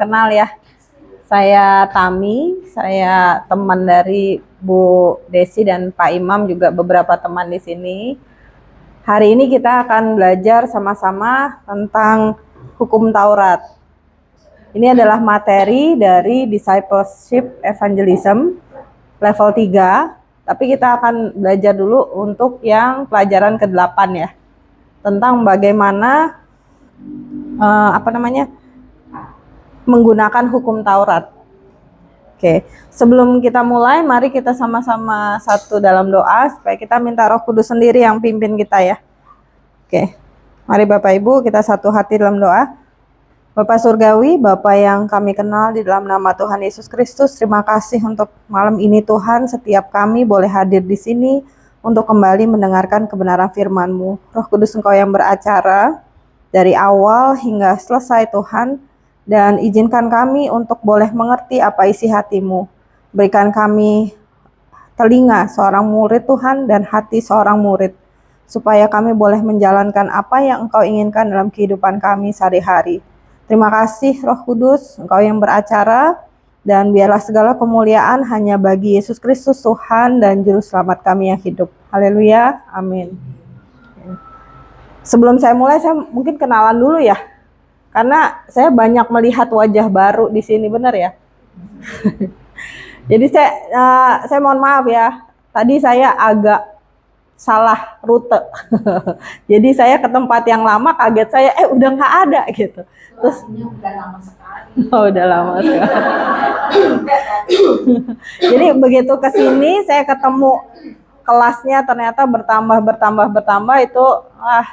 kenal ya. Saya Tami, saya teman dari Bu Desi dan Pak Imam, juga beberapa teman di sini. Hari ini kita akan belajar sama-sama tentang hukum Taurat. Ini adalah materi dari Discipleship Evangelism level 3, tapi kita akan belajar dulu untuk yang pelajaran ke-8 ya. Tentang bagaimana menggunakan hukum Taurat. Oke, sebelum kita mulai, mari kita sama-sama satu dalam doa supaya kita minta Roh Kudus sendiri yang pimpin kita ya. Oke, mari Bapak Ibu kita satu hati dalam doa. Bapak Surgawi, Bapak yang kami kenal di dalam nama Tuhan Yesus Kristus, terima kasih untuk malam ini Tuhan, setiap kami boleh hadir di sini untuk kembali mendengarkan kebenaran firman-Mu. Roh Kudus Engkau yang beracara dari awal hingga selesai Tuhan, dan izinkan kami untuk boleh mengerti apa isi hati-Mu. Berikan kami telinga seorang murid Tuhan dan hati seorang murid, supaya kami boleh menjalankan apa yang Engkau inginkan dalam kehidupan kami sehari-hari. Terima kasih Roh Kudus, Engkau yang beracara, dan biarlah segala kemuliaan hanya bagi Yesus Kristus Tuhan dan Juru Selamat kami yang hidup. Haleluya, amin. Sebelum saya mulai, saya mungkin kenalan dulu ya. Karena saya banyak melihat wajah baru di sini, benar ya? Jadi saya mohon maaf ya. Tadi saya agak salah rute. Jadi saya ke tempat yang lama, kaget saya udah nggak ada gitu. Terus udah lama sekali. Oh, udah lama sekali. Jadi begitu ke sini saya ketemu kelasnya ternyata bertambah itu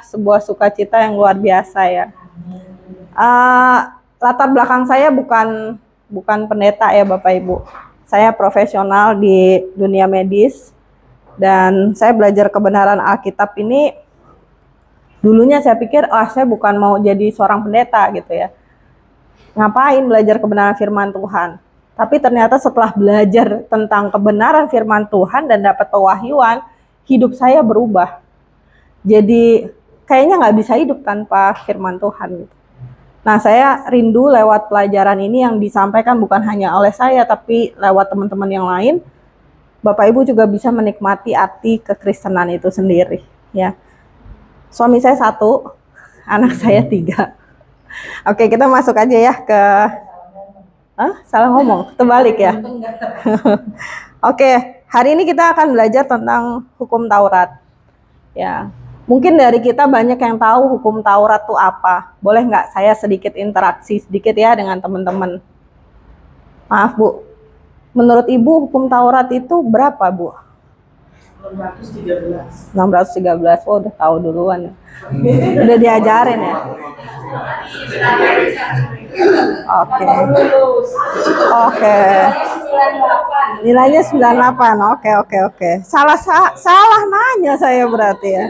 sebuah sukacita yang luar biasa ya. Latar belakang saya bukan pendeta ya Bapak Ibu. Saya profesional di dunia medis dan saya belajar kebenaran Alkitab ini. Dulunya saya pikir saya bukan mau jadi seorang pendeta gitu ya. Ngapain belajar kebenaran firman Tuhan? Tapi ternyata setelah belajar tentang kebenaran firman Tuhan dan dapat pewahyuan, hidup saya berubah. Jadi kayaknya nggak bisa hidup tanpa firman Tuhan gitu. Nah, saya rindu lewat pelajaran ini yang disampaikan bukan hanya oleh saya, tapi lewat teman-teman yang lain, Bapak Ibu juga bisa menikmati arti kekristenan itu sendiri. Ya, suami saya 1, anak saya 3. Oke, kita masuk aja ya ke... salah ngomong, terbalik ya. Oke, hari ini kita akan belajar tentang hukum Taurat. Ya. Mungkin dari kita banyak yang tahu hukum Taurat itu apa. Boleh nggak saya sedikit interaksi sedikit ya dengan teman-teman? Maaf Bu, menurut Ibu hukum Taurat itu berapa Bu? 613. Oh, udah tahu duluan ya. Udah diajarin ya. Oke. Nilainya 98. Oke. Salah nanya saya berarti ya.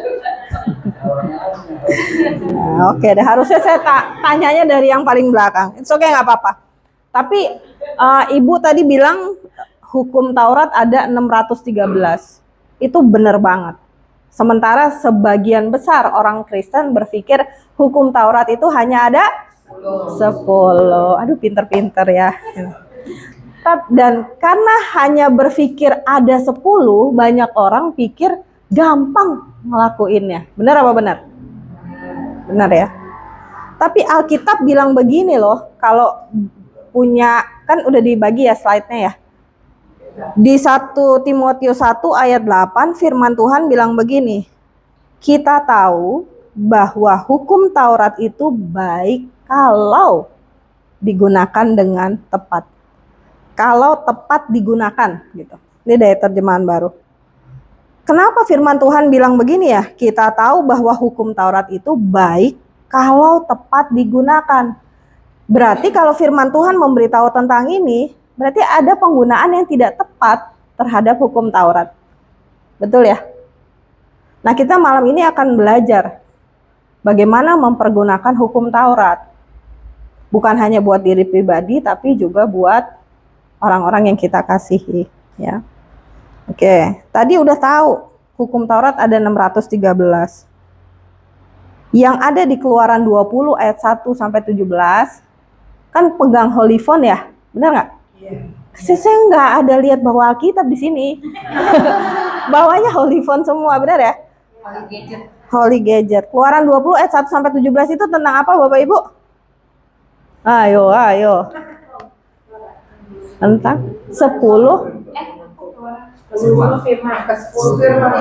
Oke deh, harusnya saya tanyanya dari yang paling belakang. It's okay, nggak apa-apa. Tapi Ibu tadi bilang hukum Taurat ada 613. Itu benar banget. Sementara sebagian besar orang Kristen berpikir hukum Taurat itu hanya ada 10. Aduh, pinter-pinter ya. Dan karena hanya berpikir ada 10, banyak orang pikir gampang ngelakuinnya. Benar apa benar? Benar ya. Tapi Alkitab bilang begini loh, kalau punya, kan udah dibagi ya slide-nya ya. Di 1 Timotius 1 ayat 8 firman Tuhan bilang begini, kita tahu bahwa hukum Taurat itu baik kalau digunakan dengan tepat. Kalau tepat digunakan gitu. Ini dari terjemahan baru. Kenapa firman Tuhan bilang begini ya? Kita tahu bahwa hukum Taurat itu baik kalau tepat digunakan. Berarti kalau firman Tuhan memberitahu tentang ini, berarti ada penggunaan yang tidak tepat terhadap hukum Taurat. Betul ya? Nah, kita malam ini akan belajar bagaimana mempergunakan hukum Taurat. Bukan hanya buat diri pribadi, tapi juga buat orang-orang yang kita kasihi. Ya. Oke, tadi udah tahu hukum Taurat ada 613. Yang ada di Keluaran 20 ayat 1 sampai 17 kan pegang holy phone ya, benar nggak? Saya nggak ada lihat bawa Alkitab di sini. Bawanya holy phone semua, benar ya? Holy gadget. Keluaran 20 ayat 1 sampai 17 itu tentang apa Bapak Ibu? Ayo. Tentang 10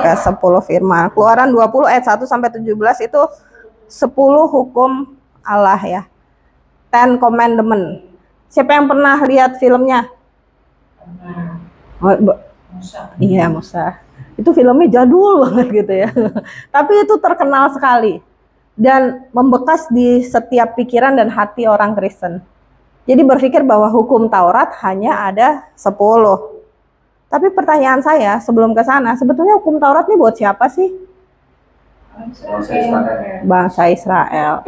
ke 10 firman. Keluaran 20 ayat 1 sampai 17 itu 10 hukum Allah ya. 10 commandment. Siapa yang pernah lihat filmnya? Iya, Musa. Itu filmnya jadul banget gitu ya. Tapi itu terkenal sekali dan membekas di setiap pikiran dan hati orang Kristen. Jadi berpikir bahwa hukum Taurat hanya ada 10. Tapi pertanyaan saya sebelum ke sana, sebetulnya hukum Taurat ini buat siapa sih? Bangsa Israel.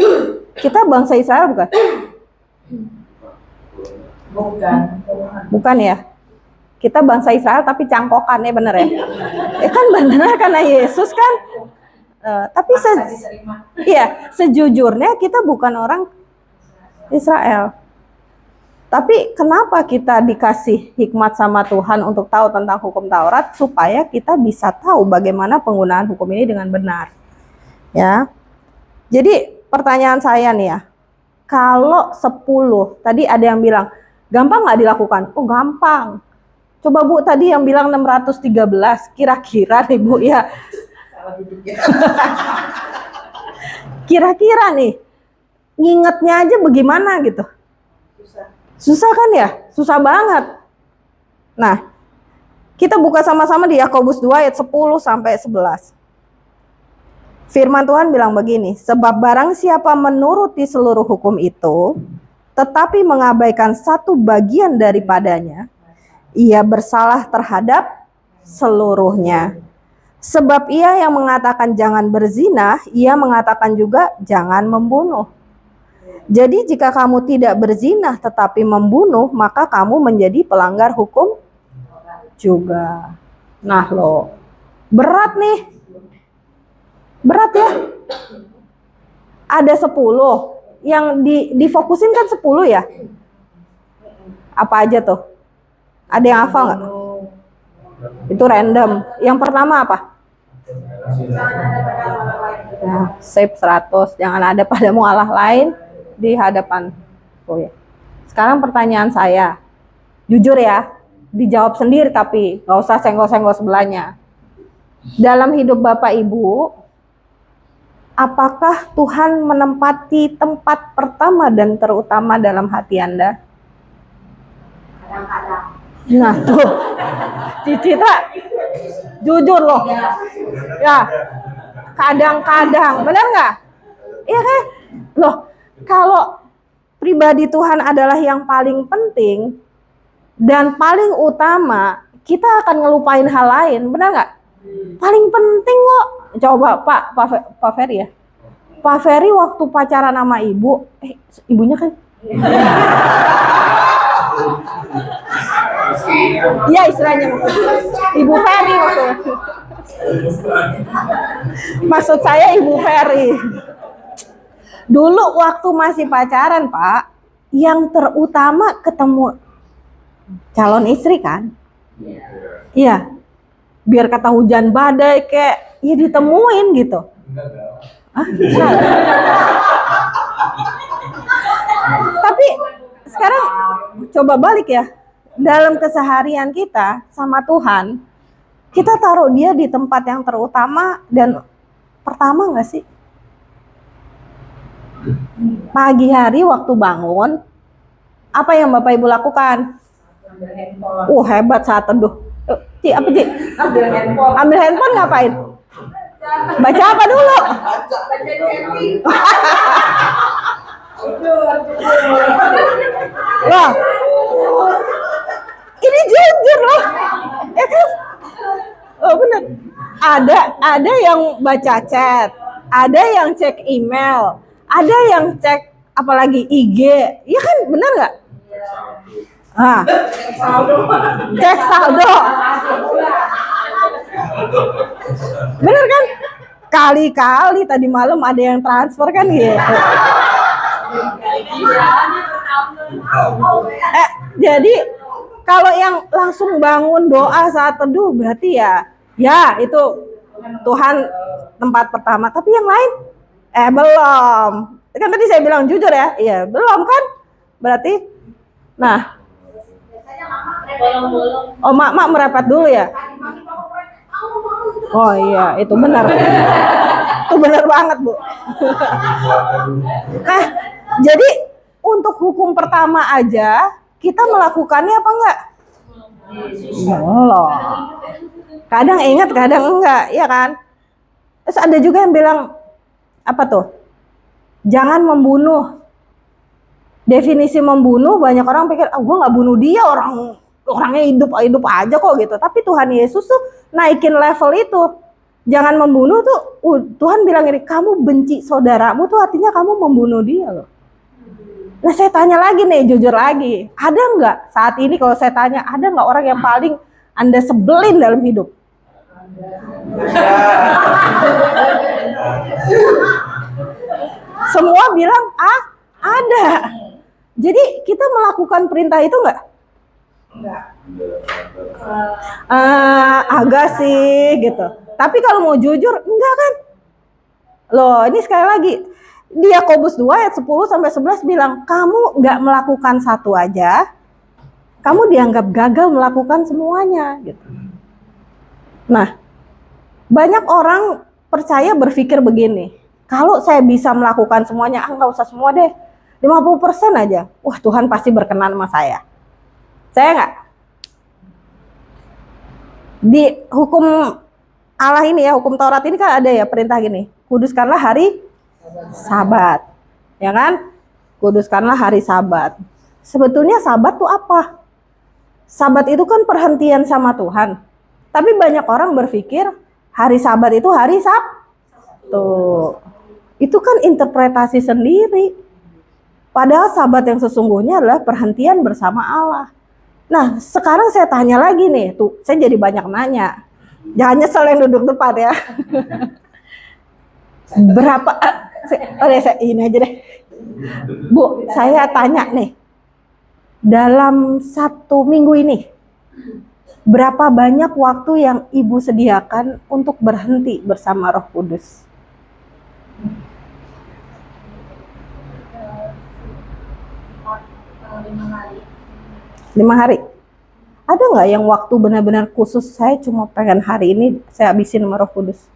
Kita bangsa Israel bukan? Bukan ya? Kita bangsa Israel tapi cangkokannya bener ya? Kan bener karena Yesus kan? Tapi sejujurnya kita bukan orang Israel. Tapi kenapa kita dikasih hikmat sama Tuhan untuk tahu tentang hukum Taurat supaya kita bisa tahu bagaimana penggunaan hukum ini dengan benar. Ya. Jadi pertanyaan saya nih ya. Kalau 10, tadi ada yang bilang gampang nggak dilakukan? Oh, gampang. Coba Bu tadi yang bilang 613, kira-kira nih Bu ya. Kira-kira nih ngingetnya aja bagaimana gitu? Susah kan ya? Susah banget. Nah, kita buka sama-sama di Yakobus 2 ayat 10 sampai 11. Firman Tuhan bilang begini, sebab barang siapa menuruti seluruh hukum itu, tetapi mengabaikan satu bagian daripadanya, ia bersalah terhadap seluruhnya. Sebab ia yang mengatakan jangan berzina, ia mengatakan juga jangan membunuh. Jadi jika kamu tidak berzina tetapi membunuh, maka kamu menjadi pelanggar hukum juga. Nah loh, berat nih. Berat ya. Ada 10. Yang difokusin kan 10 ya. Apa aja tuh? Ada yang hafal nggak? Itu random. Yang pertama apa? Nah, save 100. Jangan ada padamu Allah lain di hadapan. Oh ya. Sekarang pertanyaan saya, jujur ya, dijawab sendiri tapi nggak usah senggol-senggol sebelahnya. Dalam hidup Bapak Ibu, apakah Tuhan menempati tempat pertama dan terutama dalam hati Anda? Kadang-kadang. Nah tuh, Cicita, jujur loh, ya, kadang-kadang, benar nggak? Iya kan? Loh, kalau pribadi Tuhan adalah yang paling penting dan paling utama, kita akan ngelupain hal lain, benar nggak? Paling penting kok. Coba Pak Ferry ya. Pak Ferry waktu pacaran sama ibu, ibunya kan? Iya istilahnya Ibu Ferry maksudnya. Maksud saya Ibu Ferry. Dulu waktu masih pacaran Pak, yang terutama ketemu calon istri kan? Iya. Biar kata hujan badai kayak ya ditemuin gitu. Tapi sekarang coba balik ya. Dalam keseharian kita sama Tuhan, kita taruh dia di tempat yang terutama dan pertama nggak sih? Pagi hari waktu bangun, apa yang Bapak Ibu lakukan? Ambil handphone. Hebat saat teduh. Ci, apa Ci? Ambil handphone. Ambil handphone ngapain? Baca apa dulu? Baca chatting. Wah, ini jujur loh, ya kan? Oh benar. Ada yang baca chat, ada yang cek email, ada yang cek apalagi IG, ya kan benar nggak? Cek saldo. Bener kan? Kali-kali tadi malam ada yang transfer kan gitu. Jadi kalau yang langsung bangun doa saat teduh berarti ya itu Tuhan tempat pertama. Tapi yang lain belum. Kan tadi saya bilang jujur ya, iya belum kan? Berarti, nah, oh mak merapat dulu ya. Oh iya, itu benar. Itu benar banget, Bu. Nah, jadi untuk hukum pertama aja kita melakukannya apa enggak? Belum. Kadang ingat, kadang enggak, ya kan? Terus ada juga yang bilang apa tuh? Jangan membunuh. Definisi membunuh, banyak orang pikir, gue nggak bunuh dia, orangnya hidup aja kok gitu. Tapi Tuhan Yesus tuh naikin level itu. Jangan membunuh tuh, Tuhan bilang ini, kamu benci saudaramu tuh artinya kamu membunuh dia loh. Nah saya tanya lagi nih, jujur lagi, ada nggak saat ini kalau saya tanya, ada nggak orang yang paling Anda sebelin dalam hidup? Semua bilang, ada. Jadi kita melakukan perintah itu nggak? Agak sih gitu. Tapi kalau mau jujur, enggak kan? Loh, ini sekali lagi. Di Yakobus 2 ayat 10 sampai 11 bilang, kamu nggak melakukan satu aja, kamu dianggap gagal melakukan semuanya gitu. Nah, banyak orang percaya berpikir begini, kalau saya bisa melakukan semuanya, nggak usah semua deh, 50% aja. Wah, Tuhan pasti berkenan sama saya. Saya nggak. Di hukum Allah ini ya, hukum Taurat ini kan ada ya perintah gini, kuduskanlah hari Sabat, ya kan? Kuduskanlah hari Sabat. Sebetulnya Sabat tuh apa? Sabat itu kan perhentian sama Tuhan. Tapi banyak orang berpikir hari Sabat itu hari Sabtu. Itu kan interpretasi sendiri. Padahal Sabat yang sesungguhnya adalah perhentian bersama Allah. Nah, sekarang saya tanya lagi nih, tuh saya jadi banyak nanya. Jangan nyesel yang duduk depan ya. Berapa? Saya ini aja deh. Bu, saya tanya nih. Dalam 1 minggu ini, berapa banyak waktu yang Ibu sediakan untuk berhenti bersama Roh Kudus? 5 hari. Ada nggak yang waktu benar-benar khusus saya cuma pengen hari ini saya habisin sama Roh Kudus?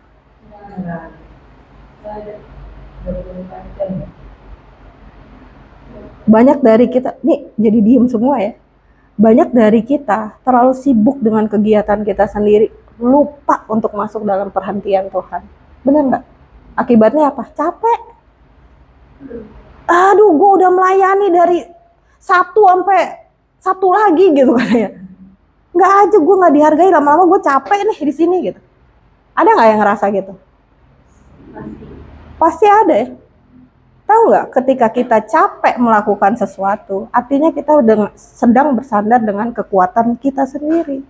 Banyak dari kita, nih jadi diem semua ya. Banyak dari kita terlalu sibuk dengan kegiatan kita sendiri, lupa untuk masuk dalam perhentian Tuhan. Benar nggak? Akibatnya apa? Capek. Aduh, gue udah melayani dari Sabtu sampai Sabtu lagi gitu katanya. Nggak aja, gue nggak dihargai, lama-lama gue capek nih di sini gitu. Ada nggak yang ngerasa gitu? Pasti ada ya. Tahu nggak, ketika kita capek melakukan sesuatu, artinya kita sedang bersandar dengan kekuatan kita sendiri.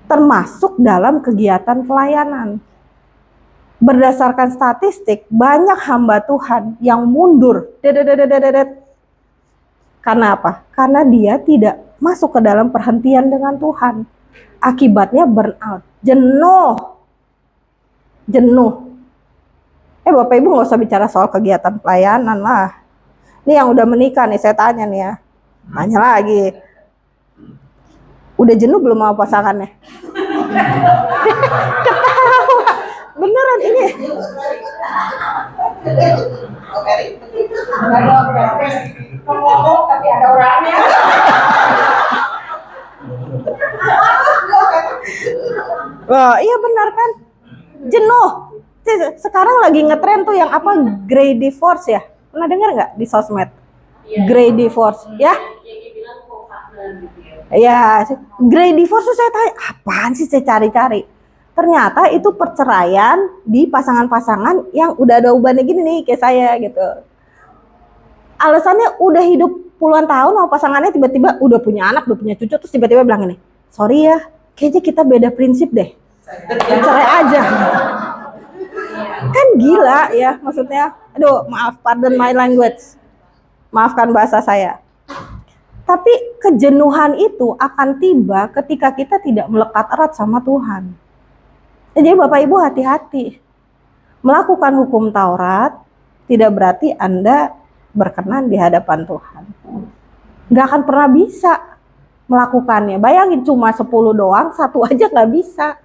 Termasuk dalam kegiatan pelayanan. Berdasarkan statistik, banyak hamba Tuhan yang mundur. Karena apa? Karena dia tidak masuk ke dalam perhentian dengan Tuhan. Akibatnya burnout, jenuh. Bapak Ibu nggak usah bicara soal kegiatan pelayanan lah. Ini yang udah menikah nih, saya tanya nih ya. Tanya lagi. Udah jenuh belum sama pasangannya? Ketawa. Beneran ini. Ngomong tapi ada orangnya. Wah, iya benar kan? Jenuh. Sekarang lagi ngetren tuh yang apa, grey divorce ya? Pernah dengar nggak di sosmed? Grey divorce, ya? Ya, grey divorce tuh saya tanya, apaan sih saya cari-cari? Ternyata itu perceraian di pasangan-pasangan yang udah ada ubannya gini nih kayak saya gitu. Alasannya udah hidup puluhan tahun sama pasangannya, tiba-tiba udah punya anak, udah punya cucu, terus tiba-tiba bilang ini, sorry ya, kayaknya kita beda prinsip deh, cerai aja. Kan gila ya, maksudnya, aduh maaf, pardon my language. Maafkan bahasa saya. Tapi kejenuhan itu akan tiba ketika kita tidak melekat erat sama Tuhan. Jadi Bapak Ibu hati-hati. Melakukan hukum Taurat tidak berarti Anda berkenan di hadapan Tuhan. Nggak akan pernah bisa melakukannya. Bayangin cuma 10 doang, satu aja nggak bisa.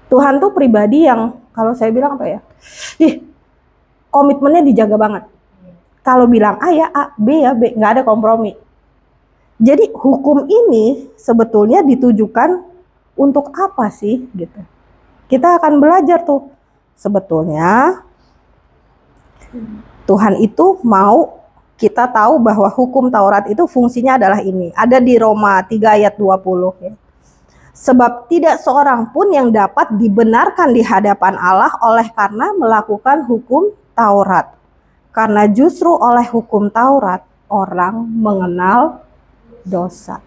Tuhan tuh pribadi yang kalau saya bilang apa ya, komitmennya dijaga banget. Kalau bilang A ya A, B ya B, nggak ada kompromi. Jadi hukum ini sebetulnya ditujukan untuk apa sih gitu. Kita akan belajar tuh. Sebetulnya Tuhan itu mau kita tahu bahwa hukum Taurat itu fungsinya adalah ini. Ada di Roma 3 ayat 20 ya. Sebab tidak seorang pun yang dapat dibenarkan di hadapan Allah oleh karena melakukan hukum Taurat. Karena justru oleh hukum Taurat orang mengenal dosa.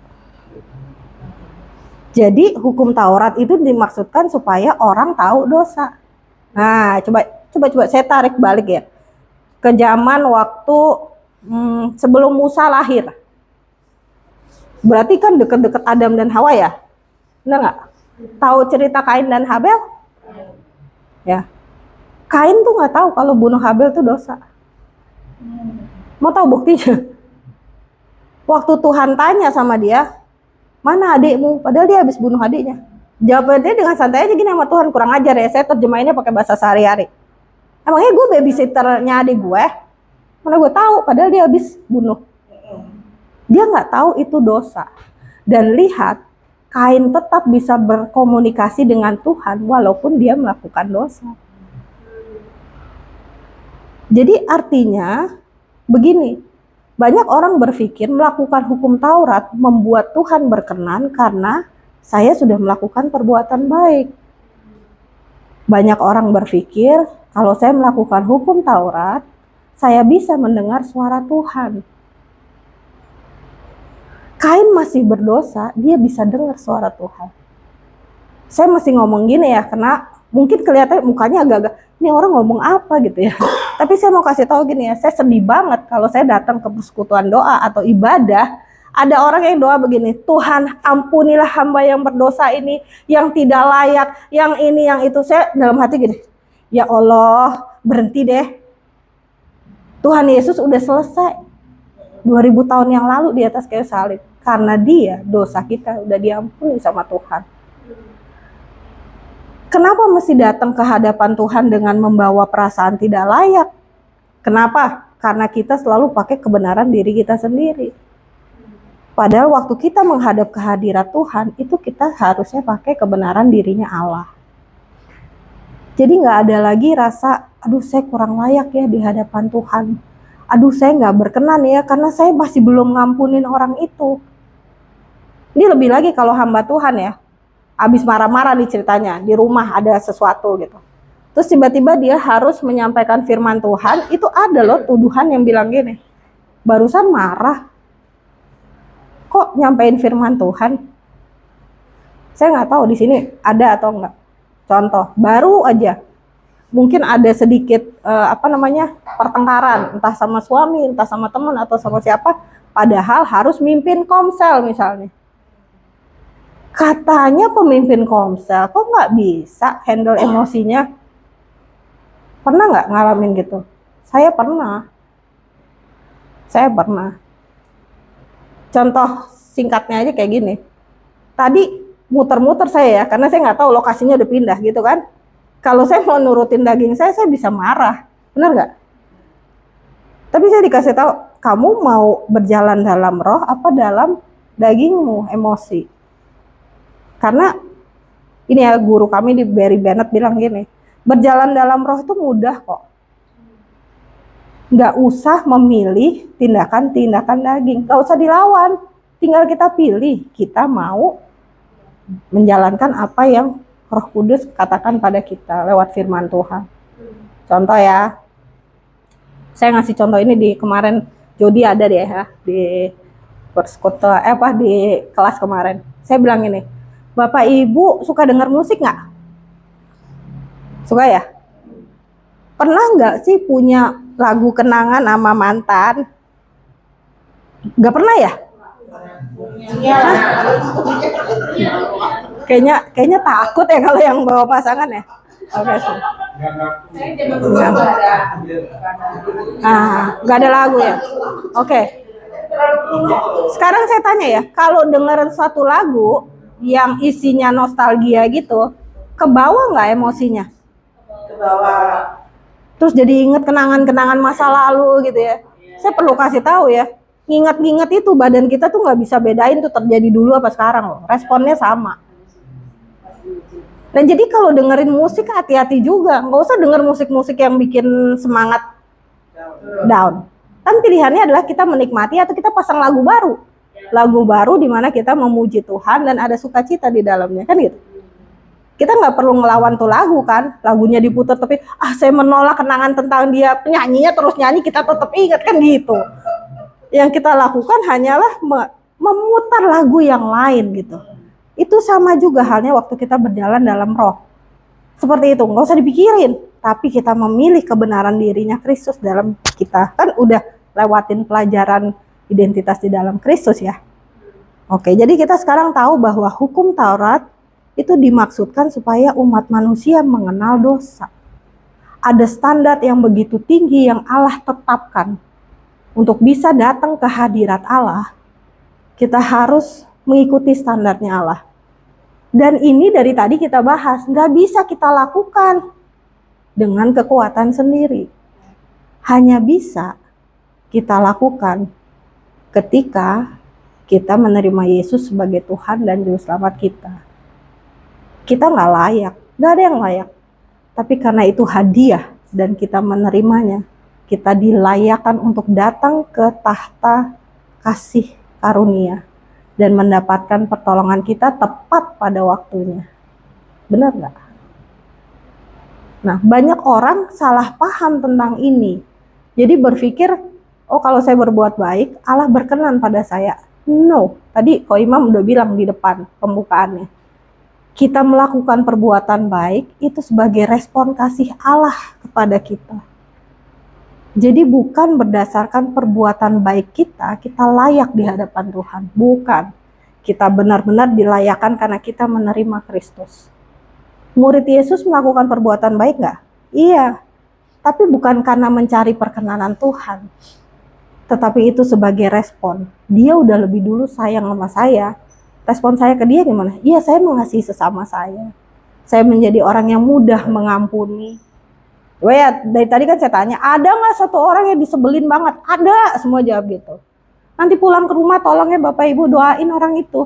Jadi hukum Taurat itu dimaksudkan supaya orang tahu dosa. Nah, coba saya tarik balik ya. Ke zaman waktu sebelum Musa lahir. Berarti kan deket-deket Adam dan Hawa ya? Benar nggak? Tahu cerita Kain dan Habel? Ya. Kain tuh nggak tahu kalau bunuh Habel tuh dosa. Mau tahu buktinya? Waktu Tuhan tanya sama dia, mana adikmu? Padahal dia habis bunuh adiknya. Jawabnya dengan santai aja gini sama Tuhan, kurang ajar ya, saya terjemahinnya pakai bahasa sehari-hari. Emangnya gue babysitternya adik gue? Mana gue tahu, padahal dia habis bunuh. Dia nggak tahu itu dosa. Dan lihat, Kain tetap bisa berkomunikasi dengan Tuhan walaupun dia melakukan dosa. Jadi artinya begini, banyak orang berpikir melakukan hukum Taurat membuat Tuhan berkenan karena saya sudah melakukan perbuatan baik. Banyak orang berpikir kalau saya melakukan hukum Taurat, saya bisa mendengar suara Tuhan. Kain masih berdosa, dia bisa dengar suara Tuhan. Saya masih ngomong gini ya, karena mungkin kelihatan mukanya agak-agak, ini orang ngomong apa gitu ya. Tapi saya mau kasih tahu gini ya, saya sedih banget kalau saya datang ke persekutuan doa atau ibadah, ada orang yang doa begini, Tuhan ampunilah hamba yang berdosa ini, yang tidak layak, yang ini, yang itu. Saya dalam hati gini, ya Allah, berhenti deh. Tuhan Yesus udah selesai 2000 tahun yang lalu di atas kayu salib. Karena dia, dosa kita udah diampuni sama Tuhan. Kenapa mesti datang ke hadapan Tuhan dengan membawa perasaan tidak layak? Kenapa? Karena kita selalu pakai kebenaran diri kita sendiri. Padahal waktu kita menghadap kehadirat Tuhan, itu kita harusnya pakai kebenaran dirinya Allah. Jadi nggak ada lagi rasa, aduh saya kurang layak ya di hadapan Tuhan. Aduh saya nggak berkenan ya, karena saya masih belum ngampunin orang itu. Ini lebih lagi kalau hamba Tuhan ya, habis marah-marah nih ceritanya, di rumah ada sesuatu gitu. Terus tiba-tiba dia harus menyampaikan firman Tuhan, itu ada loh tuduhan yang bilang gini, barusan marah, kok nyampein firman Tuhan? Saya nggak tahu di sini ada atau enggak. Contoh, baru aja, mungkin ada sedikit pertengkaran, entah sama suami, entah sama teman atau sama siapa, padahal harus mimpin komsel misalnya. Katanya pemimpin komsel, kok nggak bisa handle emosinya? Pernah nggak ngalamin gitu? Saya pernah. Contoh singkatnya aja kayak gini. Tadi muter-muter saya ya, karena saya nggak tahu lokasinya udah pindah gitu kan. Kalau saya mau nurutin daging saya bisa marah. Benar nggak? Tapi saya dikasih tahu, kamu mau berjalan dalam roh apa dalam dagingmu, emosi? Karena ini ya, guru kami di Barry Bennett bilang gini, berjalan dalam roh itu mudah kok. Nggak usah memilih tindakan-tindakan daging, nggak usah dilawan. Tinggal kita pilih, kita mau menjalankan apa yang Roh Kudus katakan pada kita lewat firman Tuhan. Contoh ya, saya ngasih contoh ini di kemarin, Jody ada deh ya, di persekutuan, di kelas kemarin. Saya bilang ini, Bapak Ibu suka dengar musik nggak? Suka ya? Pernah nggak sih punya lagu kenangan sama mantan? Nggak pernah ya? Kayaknya takut ya kalau yang bawa pasangan ya. Oke sih. Saya zaman dulu nggak ada. Nggak ada lagu ya. Oke. Sekarang saya tanya ya, kalau dengerin suatu lagu yang isinya nostalgia gitu, ke bawah nggak emosinya? Ke bawah. Terus jadi inget kenangan-kenangan masa lalu gitu ya. Saya perlu kasih tahu ya, nginget-nginget itu badan kita tuh nggak bisa bedain tuh terjadi dulu apa sekarang loh. Responnya sama. Dan jadi kalau dengerin musik hati-hati juga, nggak usah denger musik-musik yang bikin semangat down. Kan pilihannya adalah kita menikmati atau kita pasang lagu baru. Lagu baru di mana kita memuji Tuhan dan ada sukacita di dalamnya, kan gitu. Kita nggak perlu ngelawan tuh lagu kan, lagunya diputar tapi saya menolak kenangan tentang dia, penyanyinya terus nyanyi kita tetap ingat kan gitu. Yang kita lakukan hanyalah memutar lagu yang lain gitu. Itu sama juga halnya waktu kita berjalan dalam roh. Seperti itu, nggak usah dipikirin, tapi kita memilih kebenaran dirinya Kristus dalam kita. Kan udah lewatin pelajaran identitas di dalam Kristus ya. Oke, jadi kita sekarang tahu bahwa hukum Taurat itu dimaksudkan supaya umat manusia mengenal dosa. Ada standar yang begitu tinggi yang Allah tetapkan. Untuk bisa datang ke hadirat Allah, kita harus mengikuti standarnya Allah. Dan ini dari tadi kita bahas, nggak bisa kita lakukan dengan kekuatan sendiri. Hanya bisa kita lakukan ketika kita menerima Yesus sebagai Tuhan dan Juru Selamat kita. Kita nggak layak, nggak ada yang layak. Tapi karena itu hadiah dan kita menerimanya, kita dilayakkan untuk datang ke tahta kasih karunia dan mendapatkan pertolongan kita tepat pada waktunya. Benar nggak? Nah, banyak orang salah paham tentang ini. Jadi berpikir, oh kalau saya berbuat baik, Allah berkenan pada saya. No, tadi Ko Imam udah bilang di depan pembukaannya. Kita melakukan perbuatan baik itu sebagai respon kasih Allah kepada kita. Jadi bukan berdasarkan perbuatan baik kita layak di hadapan Tuhan. Bukan. Kita benar-benar dilayakkan karena kita menerima Kristus. Murid Yesus melakukan perbuatan baik nggak? Iya. Tapi bukan karena mencari perkenanan Tuhan. Tetapi itu sebagai respon. Dia udah lebih dulu sayang sama saya. Respon saya ke dia gimana? Iya, saya mengasihi sesama saya. Saya menjadi orang yang mudah mengampuni. Ya, dari tadi kan saya tanya, ada nggak satu orang yang disebelin banget? Ada, semua jawab gitu. Nanti pulang ke rumah tolong ya Bapak Ibu doain orang itu.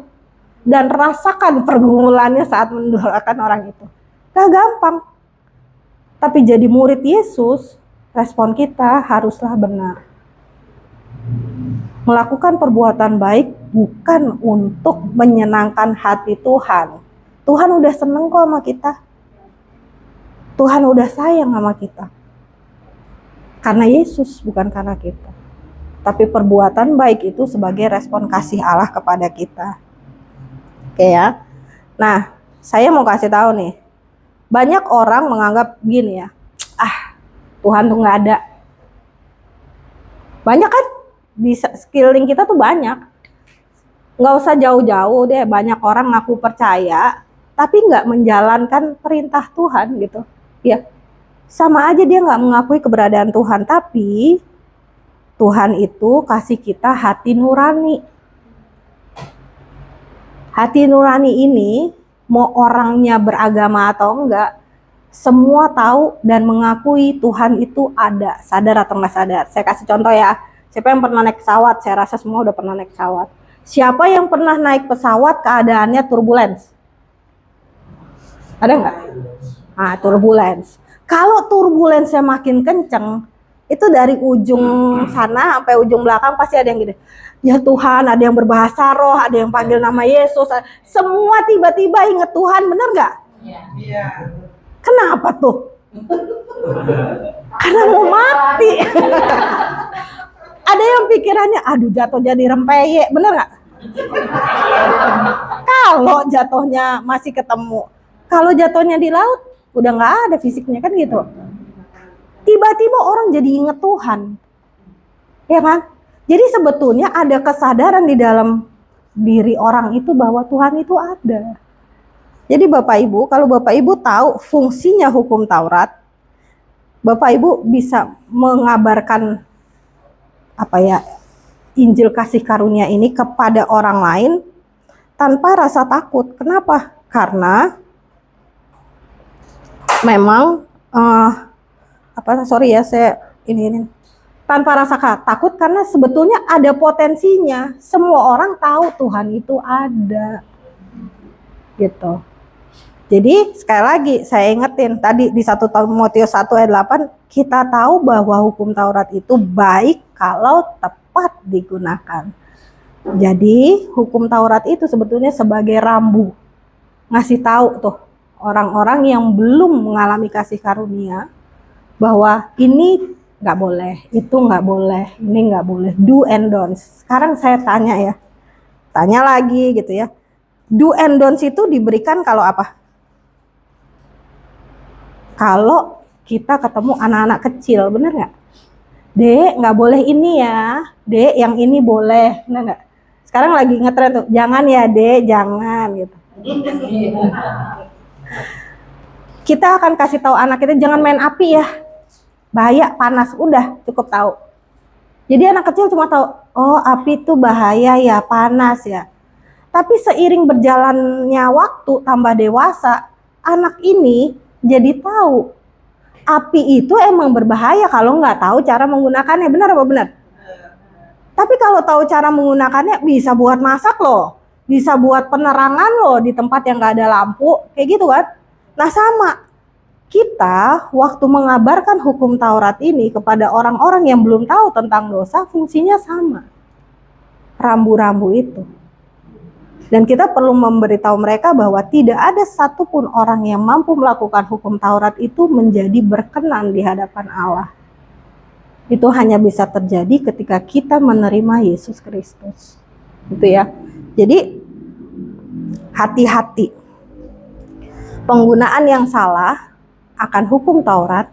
Dan rasakan pergumulannya saat mendoakan orang itu. Gak gampang. Tapi jadi murid Yesus, respon kita haruslah benar. Melakukan perbuatan baik bukan untuk menyenangkan hati Tuhan. Tuhan udah seneng kok sama kita. Tuhan udah sayang sama kita. Karena Yesus, bukan karena kita. Tapi perbuatan baik itu sebagai respon kasih Allah kepada kita. Oke ya. Nah, saya mau kasih tahu nih. Banyak orang menganggap gini ya. Tuhan tuh nggak ada. Banyak kan? Di sekeliling kita tuh banyak. Nggak usah jauh-jauh deh. Banyak orang ngaku percaya, tapi nggak menjalankan perintah Tuhan gitu. Ya, sama aja dia nggak mengakui keberadaan Tuhan, tapi Tuhan itu kasih kita hati nurani. Hati nurani ini, mau orangnya beragama atau enggak, semua tahu dan mengakui Tuhan itu ada, sadar atau nggak sadar. Saya kasih contoh ya, siapa yang pernah naik pesawat? Saya rasa semua udah pernah naik pesawat. Siapa yang pernah naik pesawat keadaannya turbulence? Ada nggak? Turbulence. Kalau turbulensnya makin kenceng, itu dari ujung sana sampai ujung belakang pasti ada yang gini. Ya Tuhan, ada yang berbahasa roh, ada yang panggil nama Yesus. Semua tiba-tiba inget Tuhan, bener nggak? Iya. Kenapa tuh? Karena mau mati. Ada yang pikirannya, aduh jatuh jadi rempeyek, bener nggak? Kalau jatuhnya masih ketemu. Kalau jatuhnya di laut, udah nggak ada fisiknya kan gitu. tiba-tiba orang jadi ingat Tuhan. Ya kan? Jadi sebetulnya ada kesadaran di dalam diri orang itu bahwa Tuhan itu ada. Jadi Bapak Ibu, kalau Bapak Ibu tahu fungsinya hukum Taurat, Bapak Ibu bisa mengabarkan Injil kasih karunia ini kepada orang lain tanpa rasa takut. Kenapa? Karena memang tanpa rasa takut, karena sebetulnya ada potensinya. Semua orang tahu Tuhan itu ada. Gitu. Jadi sekali lagi saya ingetin tadi di 1 Timotius 1 ayat 8, kita tahu bahwa hukum Taurat itu baik kalau tepat digunakan. Jadi hukum Taurat itu sebetulnya sebagai rambu, ngasih tahu tuh orang-orang yang belum mengalami kasih karunia bahwa ini nggak boleh, itu nggak boleh, ini nggak boleh, do and don'ts. Sekarang saya tanya lagi gitu ya, do and don'ts itu diberikan kalau apa? Kalau kita ketemu anak-anak kecil, bener nggak? Dek, nggak boleh ini ya, dek yang ini boleh, bener nggak? Sekarang lagi ngetren tuh, jangan ya dek, jangan gitu. Kita akan kasih tahu anak kita jangan main api ya, bahaya, panas, udah cukup tahu. Jadi anak kecil cuma tahu, oh api itu bahaya ya, panas ya. Tapi seiring berjalannya waktu, tambah dewasa, anak ini jadi tahu api itu emang berbahaya kalau nggak tahu cara menggunakannya. Benar apa benar? Tapi kalau tahu cara menggunakannya, bisa buat masak loh, bisa buat penerangan loh di tempat yang nggak ada lampu, kayak gitu kan. Nah sama, kita waktu mengabarkan hukum Taurat ini kepada orang-orang yang belum tahu tentang dosa, fungsinya sama, rambu-rambu itu. Dan kita perlu memberitahu mereka bahwa tidak ada satupun orang yang mampu melakukan hukum Taurat itu menjadi berkenan di hadapan Allah. Itu hanya bisa terjadi ketika kita menerima Yesus Kristus. Gitu ya. Jadi hati-hati. Penggunaan yang salah akan hukum Taurat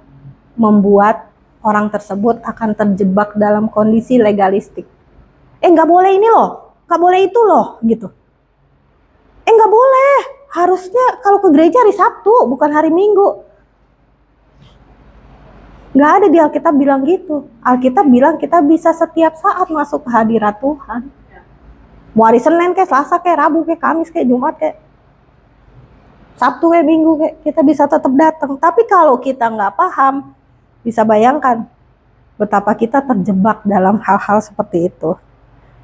membuat orang tersebut akan terjebak dalam kondisi legalistik. Nggak boleh ini loh, nggak boleh itu loh, gitu. Nggak boleh, harusnya kalau ke gereja hari Sabtu, bukan hari Minggu. Nggak ada di Alkitab bilang gitu. Alkitab bilang kita bisa setiap saat masuk ke hadirat Tuhan. Mau hari Senin kayak Selasa kayak Rabu kayak Kamis kayak Jumat kayak Sabtu kayak Minggu kayak, kita bisa tetap datang. Tapi kalau kita nggak paham, bisa bayangkan betapa kita terjebak dalam hal-hal seperti itu.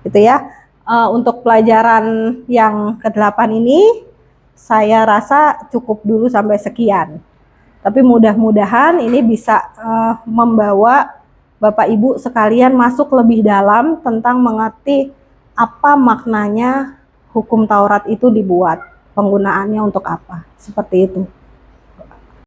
Gitu ya. Untuk pelajaran yang ke-8 ini, saya rasa cukup dulu sampai sekian. Tapi mudah-mudahan ini bisa membawa Bapak Ibu sekalian masuk lebih dalam tentang mengerti apa maknanya hukum Taurat itu dibuat, penggunaannya untuk apa, seperti itu.